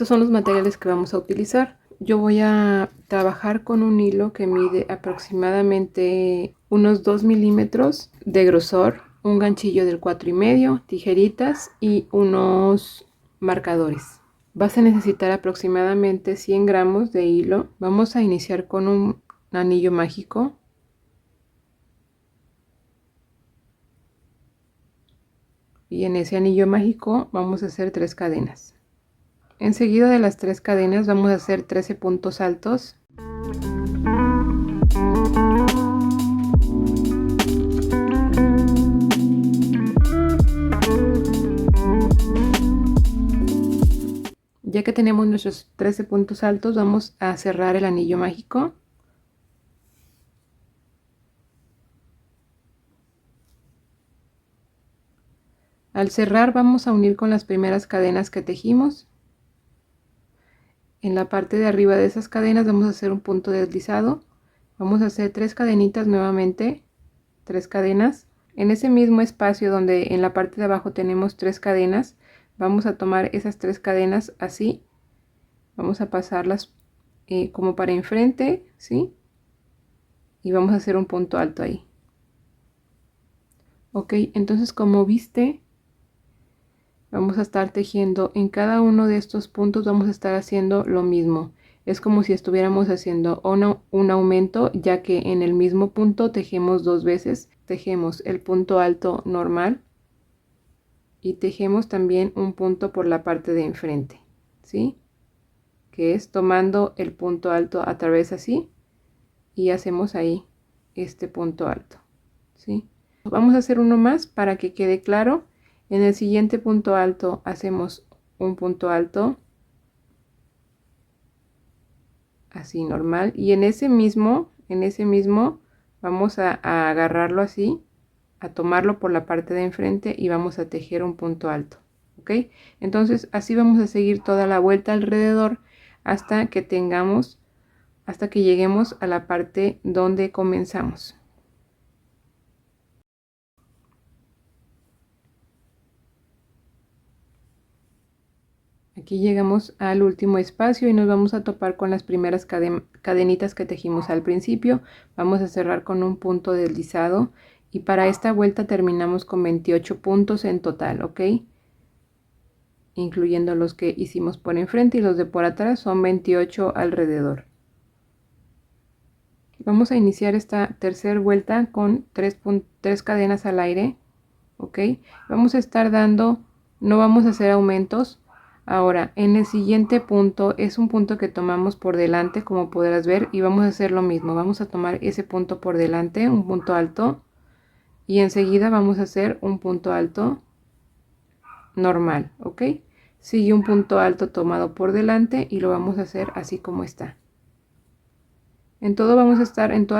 Estos son los materiales que vamos a utilizar. Yo voy a trabajar con un hilo que mide aproximadamente unos 2 milímetros de grosor, un ganchillo del 4,5, tijeritas y unos marcadores. Vas a necesitar aproximadamente 100 gramos de hilo. Vamos a iniciar con un anillo mágico. Y en ese anillo mágico vamos a hacer 3 cadenas. Enseguida de las 3 cadenas vamos a hacer 13 puntos altos. Ya que tenemos nuestros 13 puntos altos, vamos a cerrar el anillo mágico. Al cerrar vamos a unir con las primeras cadenas que tejimos. En la parte de arriba de esas cadenas vamos a hacer un punto deslizado. Vamos a hacer 3 cadenitas nuevamente, 3 cadenas. En ese mismo espacio donde en la parte de abajo tenemos 3 cadenas, vamos a tomar esas 3 cadenas así. Vamos a pasarlas como para enfrente, ¿sí? Y vamos a hacer un punto alto ahí. Ok, entonces como viste, vamos a estar tejiendo en cada uno de estos puntos, vamos a estar haciendo lo mismo. Es como si estuviéramos haciendo un aumento, ya que en el mismo punto tejemos 2 veces. Tejemos el punto alto normal y tejemos también un punto por la parte de enfrente, ¿sí? Que es tomando el punto alto a través así y hacemos ahí este punto alto, ¿sí? Vamos a hacer uno más para que quede claro. En el siguiente punto alto hacemos un punto alto así normal, y en ese mismo vamos a agarrarlo así, a tomarlo por la parte de enfrente y vamos a tejer un punto alto. Ok, entonces así vamos a seguir toda la vuelta alrededor hasta que lleguemos a la parte donde comenzamos. Aquí llegamos al último espacio y nos vamos a topar con las primeras cadenitas que tejimos al principio. Vamos a cerrar con un punto deslizado y para esta vuelta terminamos con 28 puntos en total, ¿ok? Incluyendo los que hicimos por enfrente, y los de por atrás son 28 alrededor. Vamos a iniciar esta tercera vuelta con 3 cadenas al aire, ¿ok? Vamos a estar dando, no vamos a hacer aumentos. Ahora, en el siguiente punto es un punto que tomamos por delante, como podrás ver, y vamos a hacer lo mismo. Vamos a tomar ese punto por delante, un punto alto, y enseguida vamos a hacer un punto alto normal, ¿ok? Sigue un punto alto tomado por delante y lo vamos a hacer así como está. En toda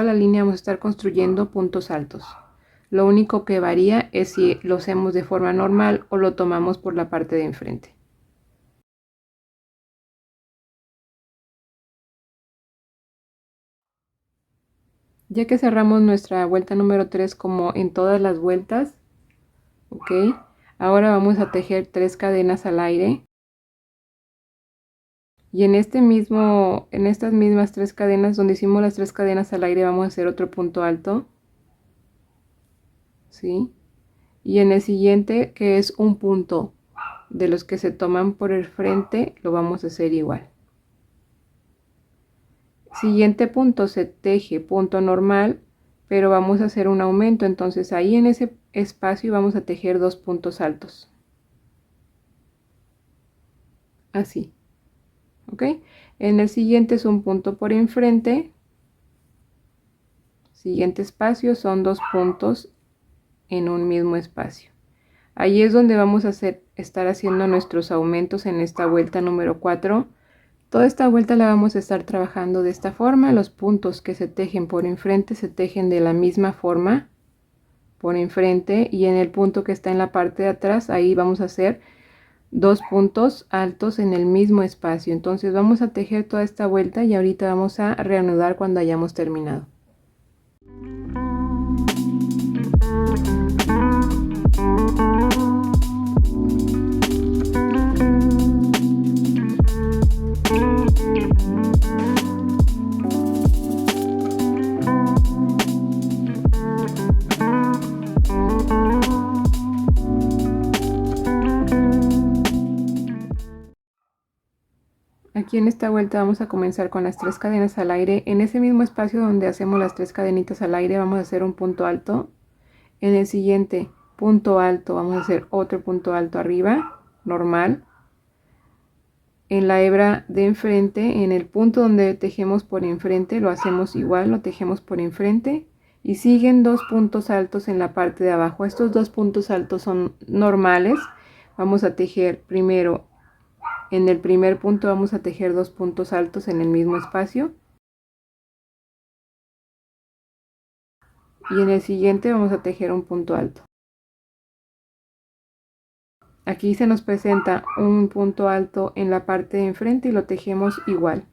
la línea vamos a estar construyendo puntos altos. Lo único que varía es si lo hacemos de forma normal o lo tomamos por la parte de enfrente. Ya que cerramos nuestra vuelta número 3 como en todas las vueltas, ok, ahora vamos a tejer 3 cadenas al aire. Y en estas mismas 3 cadenas donde hicimos las 3 cadenas al aire vamos a hacer otro punto alto, ¿sí? Y en el siguiente, que es un punto de los que se toman por el frente, lo vamos a hacer igual. Siguiente punto se teje punto normal, pero vamos a hacer un aumento, entonces ahí en ese espacio vamos a tejer 2 puntos altos, así, ok. En el siguiente es un punto por enfrente, siguiente espacio son 2 puntos en un mismo espacio. Ahí es donde vamos a estar haciendo nuestros aumentos en esta vuelta número 4. Toda esta vuelta la vamos a estar trabajando de esta forma. Los puntos que se tejen por enfrente se tejen de la misma forma por enfrente, y en el punto que está en la parte de atrás, ahí vamos a hacer 2 puntos altos en el mismo espacio. Entonces vamos a tejer toda esta vuelta y ahorita vamos a reanudar cuando hayamos terminado. Aquí en esta vuelta vamos a comenzar con las 3 cadenas al aire. En ese mismo espacio donde hacemos las 3 cadenitas al aire vamos a hacer un punto alto. En el siguiente punto alto vamos a hacer otro punto alto arriba, normal. En la hebra de enfrente, en el punto donde tejemos por enfrente, lo hacemos igual, lo tejemos por enfrente. Y siguen 2 puntos altos en la parte de abajo. Estos 2 puntos altos son normales. Vamos a tejer primero, en el primer punto vamos a tejer 2 puntos altos en el mismo espacio. Y en el siguiente vamos a tejer un punto alto. Aquí se nos presenta un punto alto en la parte de enfrente y lo tejemos igual.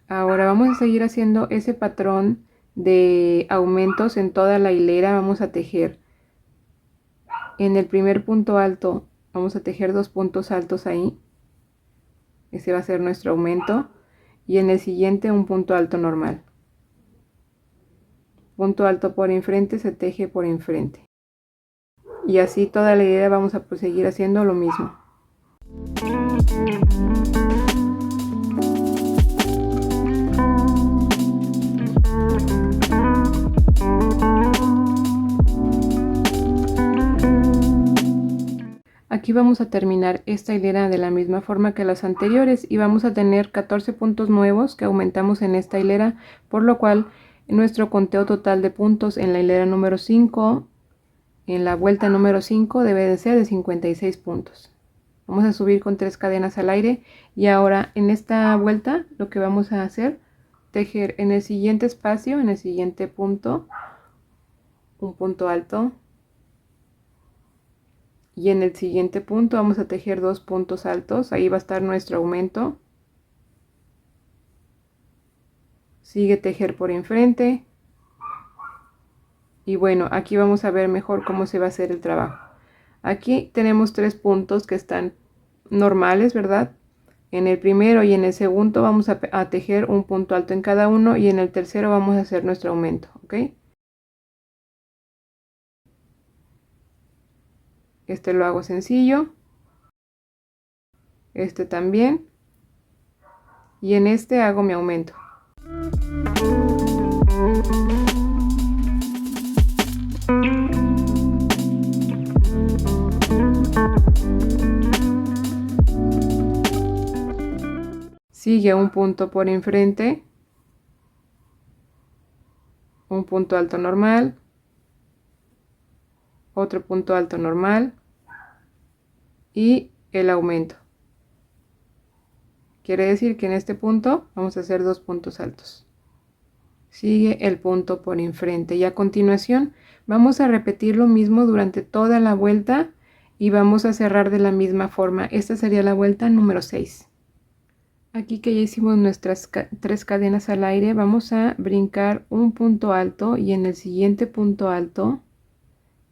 Ahora vamos a seguir haciendo ese patrón de aumentos en toda la hilera. Vamos a tejer en el primer punto alto, vamos a tejer 2 puntos altos ahí. Ese va a ser nuestro aumento. Y en el siguiente un punto alto normal. Punto alto por enfrente, se teje por enfrente. Y así toda la hilera vamos a seguir haciendo lo mismo. Aquí vamos a terminar esta hilera de la misma forma que las anteriores y vamos a tener 14 puntos nuevos que aumentamos en esta hilera, por lo cual nuestro conteo total de puntos en la hilera número 5, en la vuelta número 5, debe de ser de 56 puntos. Vamos a subir con 3 cadenas al aire y ahora en esta vuelta lo que vamos a hacer, tejer en el siguiente espacio, en el siguiente punto, un punto alto. Y en el siguiente punto vamos a tejer 2 puntos altos. Ahí va a estar nuestro aumento. Sigue tejer por enfrente. Y bueno, aquí vamos a ver mejor cómo se va a hacer el trabajo. Aquí tenemos 3 puntos que están normales, ¿verdad? En el primero y en el segundo vamos a tejer un punto alto en cada uno. Y en el tercero vamos a hacer nuestro aumento, ¿ok? Este lo hago sencillo. Este también. Y en este hago mi aumento. Sigue un punto por enfrente, un punto alto normal, otro punto alto normal y el aumento. Quiere decir que en este punto vamos a hacer 2 puntos altos. Sigue el punto por enfrente y a continuación vamos a repetir lo mismo durante toda la vuelta y vamos a cerrar de la misma forma. Esta sería la vuelta número 6. Aquí que ya hicimos nuestras 3 cadenas al aire, vamos a brincar un punto alto y en el siguiente punto alto,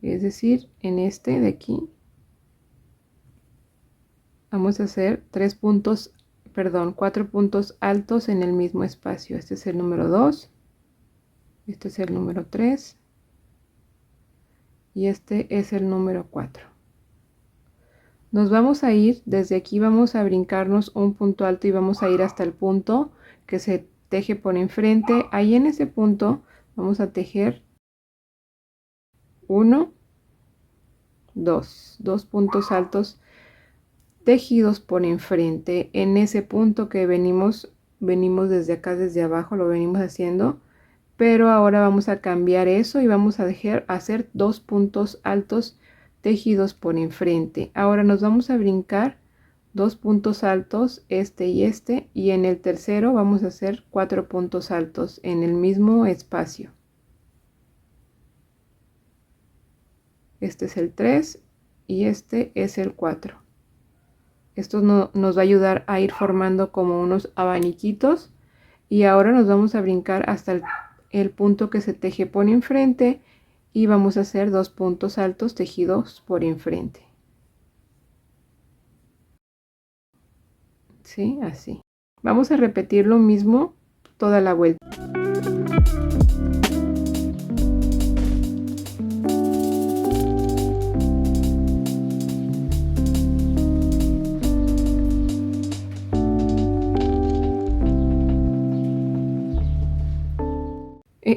es decir, en este de aquí, vamos a hacer 4 puntos altos en el mismo espacio. Este es el número 2, este es el número 3 y este es el número 4. Nos vamos a ir, desde aquí vamos a brincarnos un punto alto y vamos a ir hasta el punto que se teje por enfrente. Ahí en ese punto vamos a tejer 1, 2 puntos altos tejidos por enfrente. En ese punto que venimos desde acá, desde abajo, lo venimos haciendo, pero ahora vamos a cambiar eso y vamos a hacer 2 puntos altos tejidos por enfrente. Ahora nos vamos a brincar 2 puntos altos, este, y en el tercero vamos a hacer 4 puntos altos en el mismo espacio. Este es el 3 y este es el 4. Esto nos va a ayudar a ir formando como unos abaniquitos y ahora nos vamos a brincar hasta el punto que se teje por enfrente y vamos a hacer 2 puntos altos tejidos por enfrente. ¿Sí? Así. Vamos a repetir lo mismo toda la vuelta.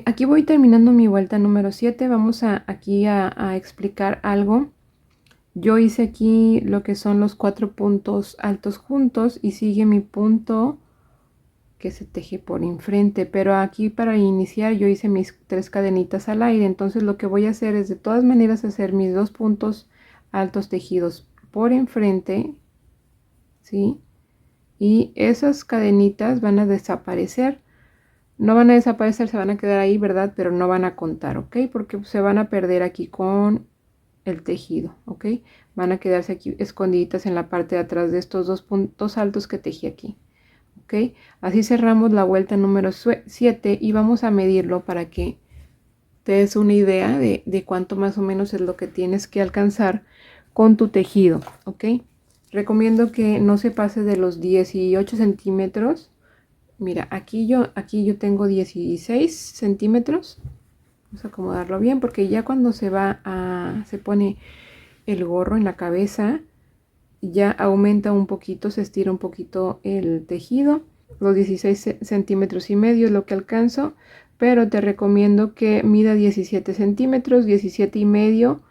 Aquí voy terminando mi vuelta número 7. Vamos aquí a explicar algo. Yo hice aquí lo que son los 4 puntos altos juntos y sigue mi punto que se teje por enfrente, pero aquí para iniciar yo hice mis 3 cadenitas al aire. Entonces lo que voy a hacer es de todas maneras hacer mis 2 puntos altos tejidos por enfrente, ¿sí? Y esas cadenitas van a desaparecer. No van a desaparecer, se van a quedar ahí, ¿verdad? Pero no van a contar, ¿ok? Porque se van a perder aquí con el tejido, ¿ok? Van a quedarse aquí escondiditas en la parte de atrás de estos 2 puntos altos que tejí aquí, ¿ok? Así cerramos la vuelta número 7 y vamos a medirlo para que te des una idea de cuánto más o menos es lo que tienes que alcanzar con tu tejido, ¿ok? Recomiendo que no se pase de los 18 centímetros. Mira, aquí yo tengo 16 centímetros. Vamos a acomodarlo bien porque ya cuando se pone el gorro en la cabeza, ya aumenta un poquito, se estira un poquito el tejido. Los 16 centímetros y medio es lo que alcanzo, pero te recomiendo que mida 17 centímetros, 17 y medio,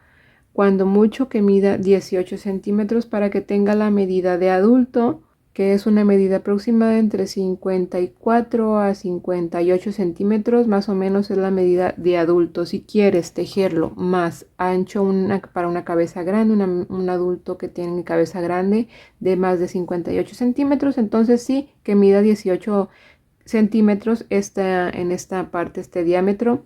cuando mucho que mida 18 centímetros para que tenga la medida de adulto, que es una medida aproximada entre 54 a 58 centímetros, más o menos es la medida de adulto. Si quieres tejerlo más ancho para una cabeza grande, un adulto que tiene cabeza grande de más de 58 centímetros, entonces sí que mida 18 centímetros en esta parte, este diámetro.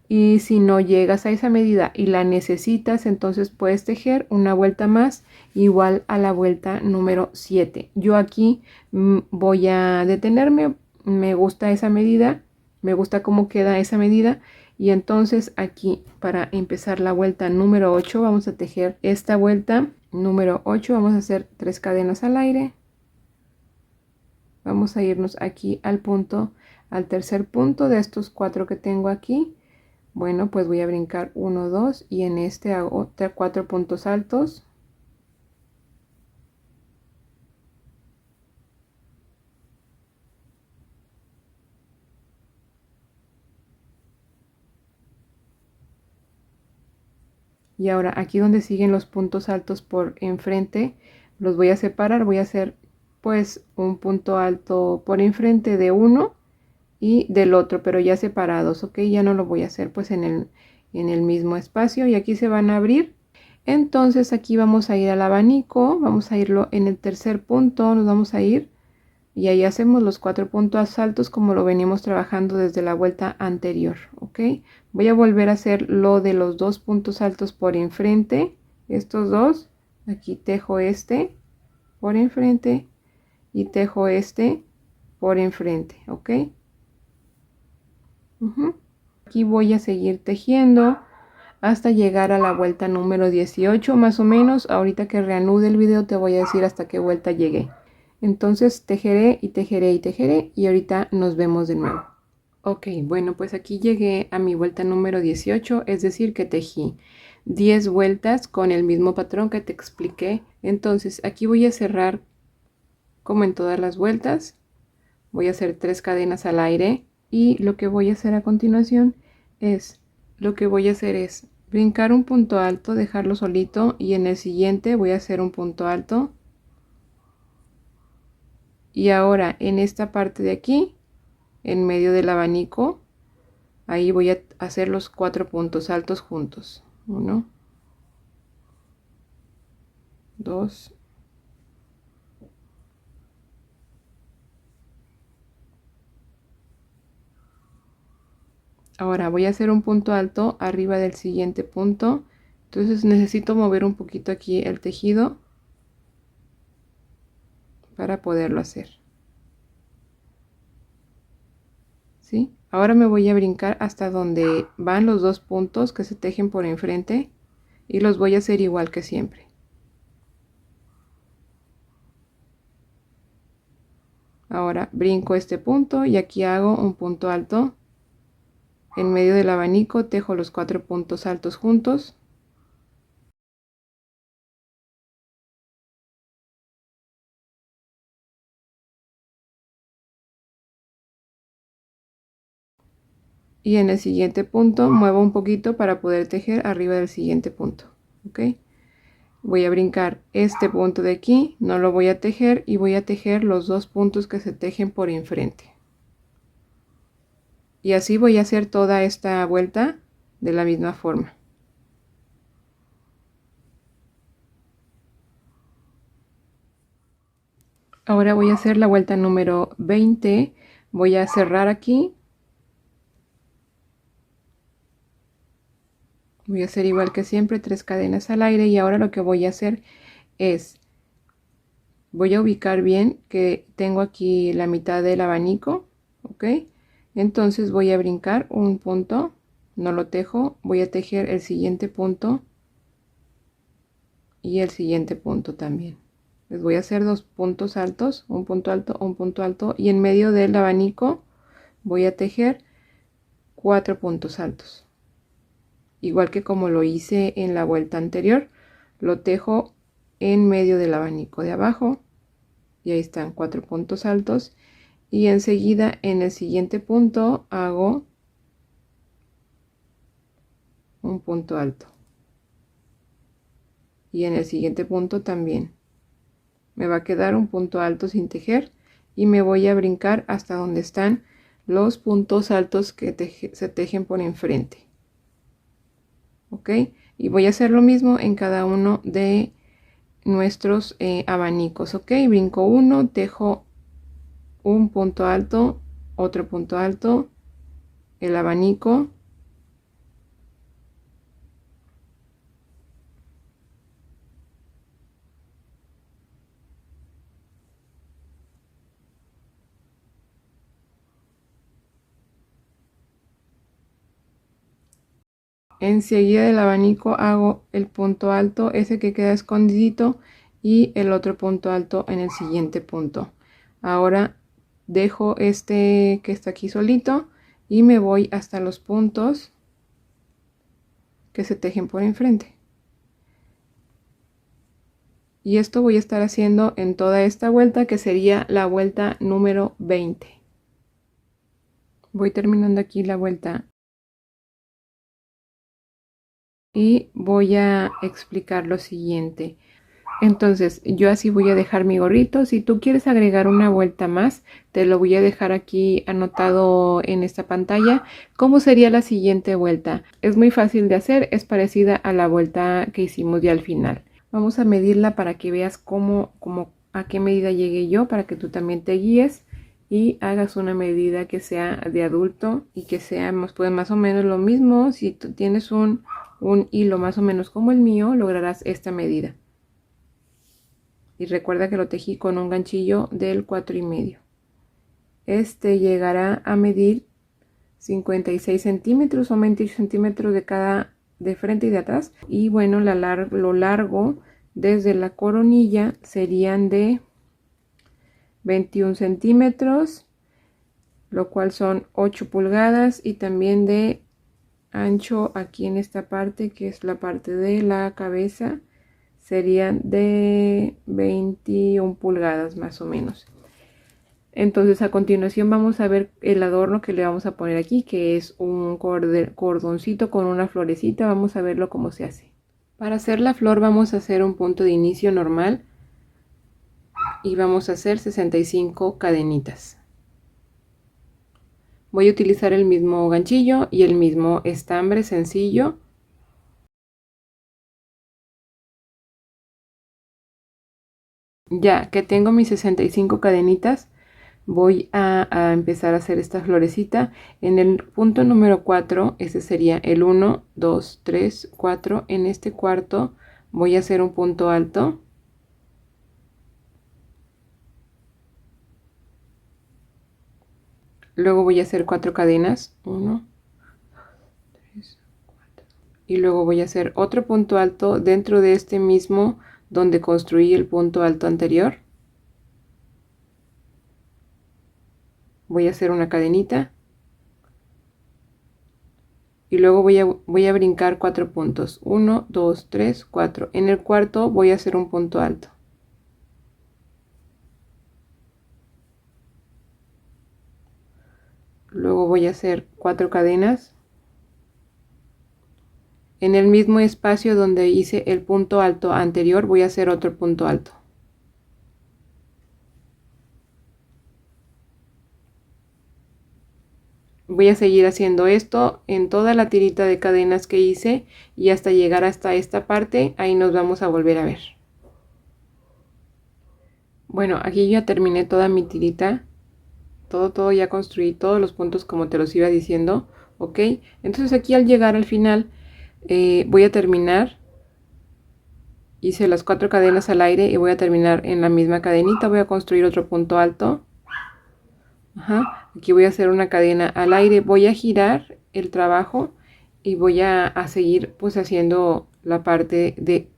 Y si no llegas a esa medida y la necesitas, entonces puedes tejer una vuelta más igual a la vuelta número 7. Yo aquí voy a detenerme, me gusta esa medida, me gusta cómo queda esa medida, y entonces aquí para empezar la vuelta número 8 vamos a tejer esta vuelta número 8. Vamos a hacer 3 cadenas al aire, vamos a irnos aquí al punto, al tercer punto de estos 4 que tengo aquí. Bueno, pues voy a brincar 1, 2 y en este hago 4 puntos altos. Y ahora aquí donde siguen los puntos altos por enfrente, los voy a separar. Voy a hacer pues un punto alto por enfrente de uno y del otro, pero ya separados, ¿ok? Ya no lo voy a hacer pues en el mismo espacio, y aquí se van a abrir. Entonces aquí vamos a ir al abanico, vamos a irlo en el tercer punto, nos vamos a ir y ahí hacemos los 4 puntos altos como lo venimos trabajando desde la vuelta anterior, ¿ok? Voy a volver a hacer lo de los 2 puntos altos por enfrente, estos dos. Aquí tejo este por enfrente y tejo este por enfrente, ¿ok? Aquí voy a seguir tejiendo hasta llegar a la vuelta número 18 más o menos. Ahorita que reanude el video te voy a decir hasta qué vuelta llegué. Entonces tejeré y tejeré y tejeré y ahorita nos vemos de nuevo. Ok, bueno, pues aquí llegué a mi vuelta número 18, es decir que tejí 10 vueltas con el mismo patrón que te expliqué. Entonces aquí voy a cerrar como en todas las vueltas. Voy a hacer 3 cadenas al aire y lo que voy a hacer a continuación es, brincar un punto alto, dejarlo solito, y en el siguiente voy a hacer un punto alto. Y ahora en esta parte de aquí, en medio del abanico, ahí voy a hacer los 4 puntos altos juntos. 1, 2, ahora voy a hacer un punto alto arriba del siguiente punto. Entonces necesito mover un poquito aquí el tejido para poderlo hacer. ¿Sí? Ahora me voy a brincar hasta donde van los 2 puntos que se tejen por enfrente y los voy a hacer igual que siempre. Ahora brinco este punto y aquí hago un punto alto. En medio del abanico tejo los 4 puntos altos juntos. y en el siguiente punto muevo un poquito para poder tejer arriba del siguiente punto. ¿Ok? Voy a brincar este punto de aquí, no lo voy a tejer y voy a tejer los dos puntos que se tejen por enfrente. Y así voy a hacer toda esta vuelta de la misma forma. Ahora voy a hacer la vuelta número 20. Voy a cerrar aquí. Voy a hacer igual que siempre, 3 cadenas al aire, y ahora lo que voy a hacer es, voy a ubicar bien que tengo aquí la mitad del abanico, ¿ok? Entonces voy a brincar un punto, no lo tejo, voy a tejer el siguiente punto y el siguiente punto también. Les voy a hacer dos puntos altos, un punto alto, un punto alto, y en medio del abanico voy a tejer 4 puntos altos. Igual que como lo hice en la vuelta anterior, lo tejo en medio del abanico de abajo y ahí están 4 puntos altos, y enseguida en el siguiente punto hago un punto alto y en el siguiente punto también. Me va a quedar un punto alto sin tejer y me voy a brincar hasta donde están los puntos altos que se tejen por enfrente. Ok, y voy a hacer lo mismo en cada uno de nuestros abanicos. Ok, brinco uno, tejo un punto alto, otro punto alto, el abanico, enseguida del abanico hago el punto alto, ese que queda escondidito, y el otro punto alto en el siguiente punto. Ahora dejo este que está aquí solito y me voy hasta los puntos que se tejen por enfrente. Y esto voy a estar haciendo en toda esta vuelta, que sería la vuelta número 20. Voy terminando aquí la vuelta y voy a explicar lo siguiente. Entonces yo así voy a dejar mi gorrito. Si tú quieres agregar una vuelta más, te lo voy a dejar aquí anotado en esta pantalla. ¿Cómo sería la siguiente vuelta? Es muy fácil de hacer, es parecida a la vuelta que hicimos ya al final. Vamos a medirla para que veas a qué medida llegué yo, para que tú también te guíes y hagas una medida que sea de adulto y que sea pues más o menos lo mismo. Si tú tienes un hilo más o menos como el mío, lograrás esta medida. Y recuerda que lo tejí con un ganchillo del 4,5. Este llegará a medir 56 centímetros o 28 centímetros de frente y de atrás. Y bueno, lo largo desde la coronilla serían de 21 centímetros, lo cual son 8 pulgadas, y también de ancho aquí en esta parte, que es la parte de la cabeza, serían de 21 pulgadas más o menos. Entonces a continuación vamos a ver el adorno que le vamos a poner aquí, que es un cordoncito con una florecita. Vamos a verlo cómo se hace. Para hacer la flor vamos a hacer un punto de inicio normal y vamos a hacer 65 cadenitas. Voy a utilizar el mismo ganchillo y el mismo estambre sencillo. Ya que tengo mis 65 cadenitas, voy a empezar a hacer esta florecita en el punto número 4. Ese sería el 1, 2, 3, 4. En este cuarto voy a hacer un punto alto. Luego voy a hacer 4 cadenas, 1, 3, 4, y luego voy a hacer otro punto alto dentro de este mismo donde construí el punto alto anterior. Voy a hacer una cadenita y luego voy a brincar 4 puntos, 1, 2, 3, 4. En el cuarto voy a hacer un punto alto. luego voy a hacer 4 cadenas. En el mismo espacio donde hice el punto alto anterior voy a hacer otro punto alto. Voy a seguir haciendo esto en toda la tirita de cadenas que hice y hasta llegar hasta esta parte. Ahí nos vamos a volver a ver. Bueno, aquí ya terminé toda mi tirita. Todo ya construí todos los puntos como te los iba diciendo. Ok, entonces aquí al llegar al final voy a terminar. Hice las 4 cadenas al aire y voy a terminar en la misma cadenita. Voy a construir otro punto alto. Ajá. Aquí voy a hacer una cadena al aire, voy a girar el trabajo y voy a seguir pues haciendo la parte de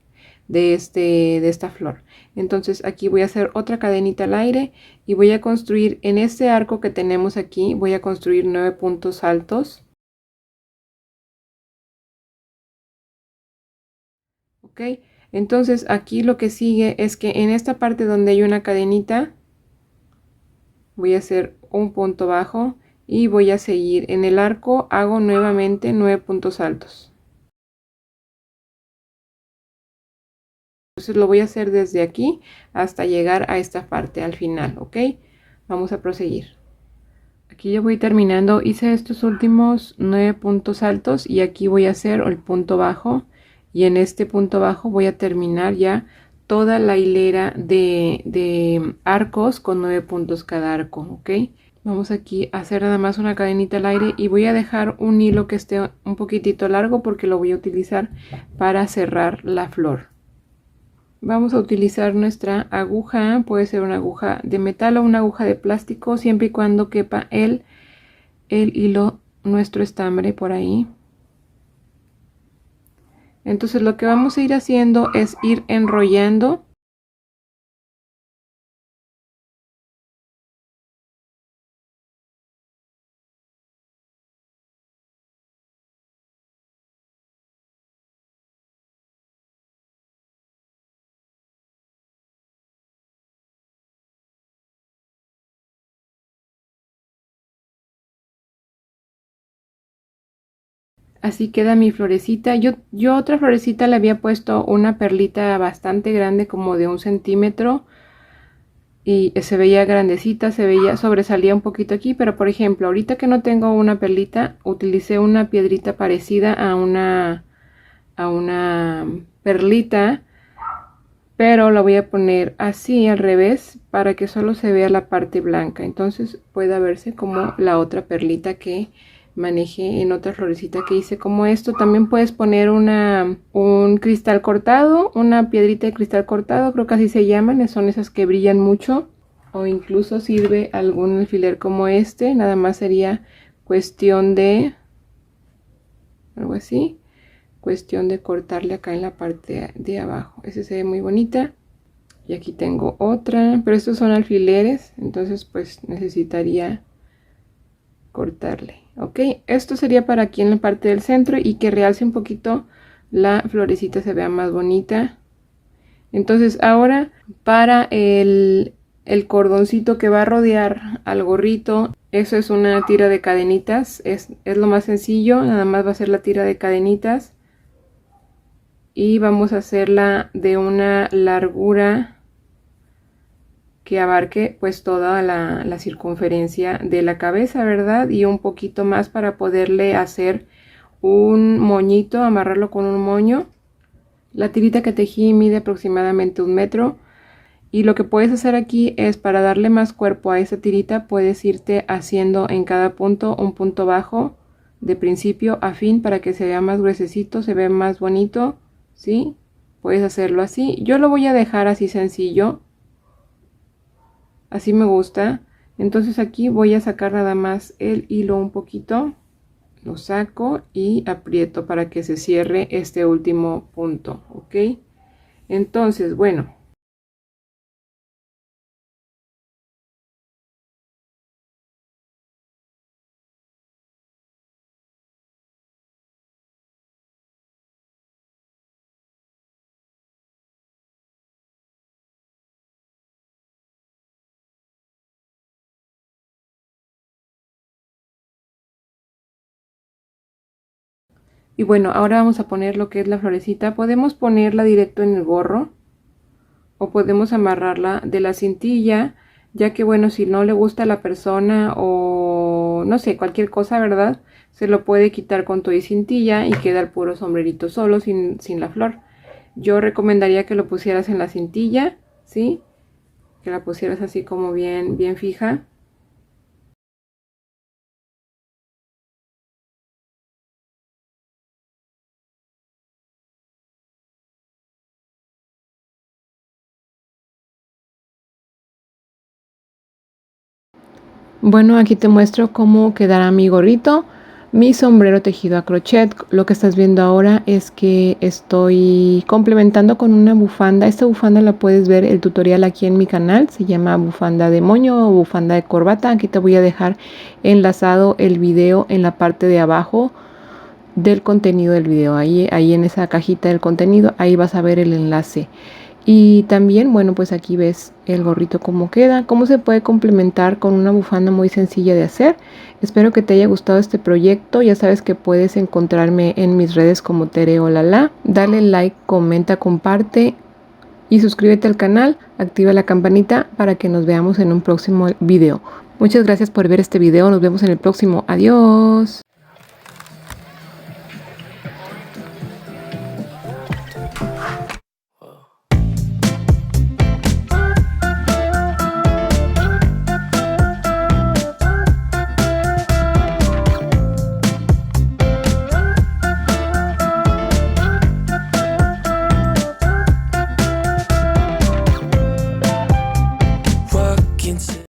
esta flor. Entonces aquí voy a hacer otra cadenita al aire y voy a construir en este arco que tenemos aquí, voy a construir 9 puntos altos. Ok, entonces aquí lo que sigue es que en esta parte donde hay una cadenita voy a hacer un punto bajo y voy a seguir en el arco, hago nuevamente 9 puntos altos. Entonces lo voy a hacer desde aquí hasta llegar a esta parte al final. Ok, vamos a proseguir. Aquí ya voy terminando, hice estos últimos 9 puntos altos y aquí voy a hacer el punto bajo y en este punto bajo voy a terminar ya toda la hilera de arcos con 9 puntos cada arco. Ok, vamos aquí a hacer nada más una cadenita al aire y voy a dejar un hilo que esté un poquitito largo porque lo voy a utilizar para cerrar la flor. Vamos a utilizar nuestra aguja, puede ser una aguja de metal o una aguja de plástico, siempre y cuando quepa el hilo, nuestro estambre por ahí. Entonces lo que vamos a ir haciendo es ir enrollando. Así queda mi florecita. Yo otra florecita le había puesto una perlita bastante grande, como de 1 centímetro. Y se veía grandecita, se veía, sobresalía un poquito aquí. Pero por ejemplo, ahorita que no tengo una perlita, utilicé una piedrita parecida a una perlita. Pero la voy a poner así al revés para que solo se vea la parte blanca. Entonces pueda verse como la otra perlita que manejé en otra florecita que hice como esto. También puedes poner un cristal cortado, una piedrita de cristal cortado, creo que así se llaman, son esas que brillan mucho. O incluso sirve algún alfiler como este, nada más sería cuestión de algo así, cuestión de cortarle acá en la parte de abajo. Ese se ve muy bonita. Y aquí tengo otra, pero estos son alfileres, entonces pues necesitaría cortarle. Ok, esto sería para aquí en la parte del centro y que realce un poquito la florecita, se vea más bonita. Entonces ahora para el cordoncito que va a rodear al gorrito, eso es una tira de cadenitas, es lo más sencillo, nada más va a ser la tira de cadenitas y vamos a hacerla de una largura que abarque pues toda la circunferencia de la cabeza, ¿verdad? Y un poquito más para poderle hacer un moñito, amarrarlo con un moño. La tirita que tejí mide aproximadamente 1 metro. Y lo que puedes hacer aquí es, para darle más cuerpo a esa tirita, puedes irte haciendo en cada punto un punto bajo de principio a fin para que se vea más gruesecito, se ve más bonito, ¿sí? Puedes hacerlo así. Yo lo voy a dejar así sencillo, así me gusta. Entonces aquí voy a sacar nada más el hilo un poquito, lo saco y aprieto para que se cierre este último punto. Ok, entonces bueno, Y bueno, ahora vamos a poner lo que es la florecita. Podemos ponerla directo en el gorro o podemos amarrarla de la cintilla, ya que bueno, si no le gusta a la persona o no sé, cualquier cosa, ¿verdad? Se lo puede quitar con todo y cintilla y queda el puro sombrerito solo sin la flor. Yo recomendaría que lo pusieras en la cintilla, ¿sí? Que la pusieras así como bien fija. Bueno, aquí te muestro cómo quedará mi gorrito, mi sombrero tejido a crochet. Lo que estás viendo ahora es que estoy complementando con una bufanda. Esta bufanda la puedes ver el tutorial aquí en mi canal. Se llama bufanda de moño o bufanda de corbata. Aquí te voy a dejar enlazado el video en la parte de abajo del contenido del video. Ahí en esa cajita del contenido, ahí vas a ver el enlace. Y también, bueno, pues aquí ves el gorrito cómo queda, cómo se puede complementar con una bufanda muy sencilla de hacer. Espero que te haya gustado este proyecto. Ya sabes que puedes encontrarme en mis redes como Tereolala. Dale like, comenta, comparte y suscríbete al canal. Activa la campanita para que nos veamos en un próximo video. Muchas gracias por ver este video. Nos vemos en el próximo. Adiós.